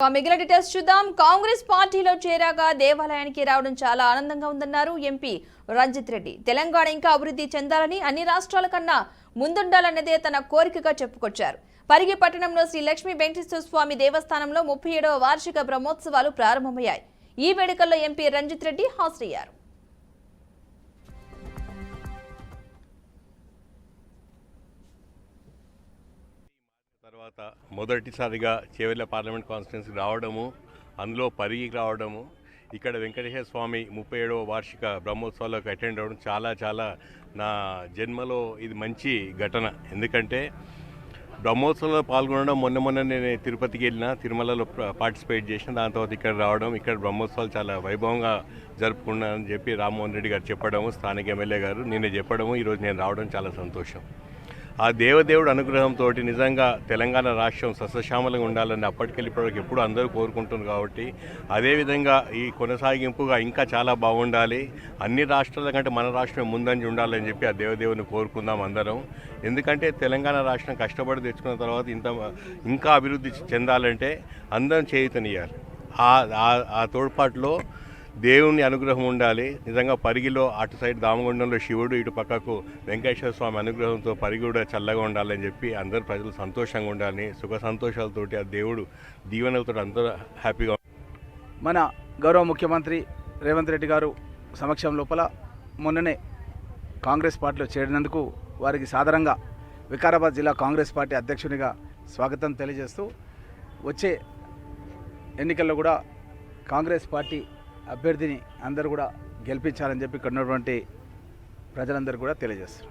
మిగిలిన డీటెయిల్స్ చూద్దాం. కాంగ్రెస్ పార్టీలో చేరాక దేవాలయానికి రావడం చాలా ఆనందంగా ఉందన్నారు ఎంపీ రంజిత్ రెడ్డి. తెలంగాణ ఇంకా అభివృద్ధి చెందాలని, అన్ని రాష్ట్రాల కన్నా ముందుండాలన్నదే తన కోరికగా చెప్పుకొచ్చారు. పరిగి పట్టణంలో శ్రీ లక్ష్మీ వెంకటేశ్వర స్వామి దేవస్థానంలో 37వ వార్షిక బ్రహ్మోత్సవాలు ప్రారంభమయ్యాయి. ఈ వేడుకల్లో ఎంపీ రంజిత్ రెడ్డి హాజరయ్యారు. తర్వాత మొదటిసారిగా చేవెళ్ళ పార్లమెంట్ కాన్స్టిట్యున్సీకి రావడము, అందులో పరిగికి రావడము, ఇక్కడ వెంకటేశ్వర స్వామి 37వ వార్షిక బ్రహ్మోత్సవాలకు అటెండ్ అవ్వడం చాలా నా జన్మలో ఇది మంచి ఘటన. ఎందుకంటే బ్రహ్మోత్సవంలో పాల్గొనడం మొన్న నేను తిరుపతికి వెళ్ళిన, తిరుమలలో పార్టిసిపేట్ చేసిన, దాని తర్వాత ఇక్కడ రావడం, ఇక్కడ బ్రహ్మోత్సవాలు చాలా వైభవంగా జరుపుకున్నానని చెప్పి రామ్మోహన్ రెడ్డి గారు చెప్పడము, స్థానిక ఎమ్మెల్యే గారు నిన్న చెప్పడము, ఈరోజు నేను రావడం చాలా సంతోషం. ఆ దేవదేవుడు అనుగ్రహంతో నిజంగా తెలంగాణ రాష్ట్రం సస్యశ్యామలంగా ఉండాలని అప్పటికెళ్ళి ఇప్పటివరకు ఎప్పుడు అందరూ కోరుకుంటున్నారు. కాబట్టి అదేవిధంగా ఈ కొనసాగింపుగా ఇంకా చాలా బాగుండాలి, అన్ని రాష్ట్రాల కంటే మన రాష్ట్రం ముందంజ ఉండాలని చెప్పి ఆ దేవదేవుని కోరుకుందాం అందరం. ఎందుకంటే తెలంగాణ రాష్ట్రం కష్టపడి తెచ్చుకున్న తర్వాత ఇంకా అభివృద్ధి చెందాలంటే అందరం చేయుతనియాలి. ఆ తోడ్పాటులో దేవుని అనుగ్రహం ఉండాలి. నిజంగా పరిగిలో అటు సైడ్ దామగుండంలో శివుడు, ఇటు పక్కకు వెంకటేశ్వర స్వామి అనుగ్రహంతో పరిగి కూడా చల్లగా ఉండాలని చెప్పి అందరు ప్రజలు సంతోషంగా ఉండాలని, సుఖ సంతోషాలతోటి ఆ దేవుడు దీవెనలతో అందరూ హ్యాపీగా. మన గౌరవ ముఖ్యమంత్రి రేవంత్ రెడ్డి గారు సమక్షం లోపల మొన్ననే కాంగ్రెస్ పార్టీలో చేరినందుకు వారికి సాధారణంగా వికారాబాద్ జిల్లా కాంగ్రెస్ పార్టీ అధ్యక్షునిగా స్వాగతం తెలియజేస్తూ, వచ్చే ఎన్నికల్లో కూడా కాంగ్రెస్ పార్టీ అభ్యర్థిని అందరూ కూడా గెలిపించాలని చెప్పి ఇక్కడ ఉన్నటువంటి ప్రజలందరూ కూడా తెలియజేస్తారు.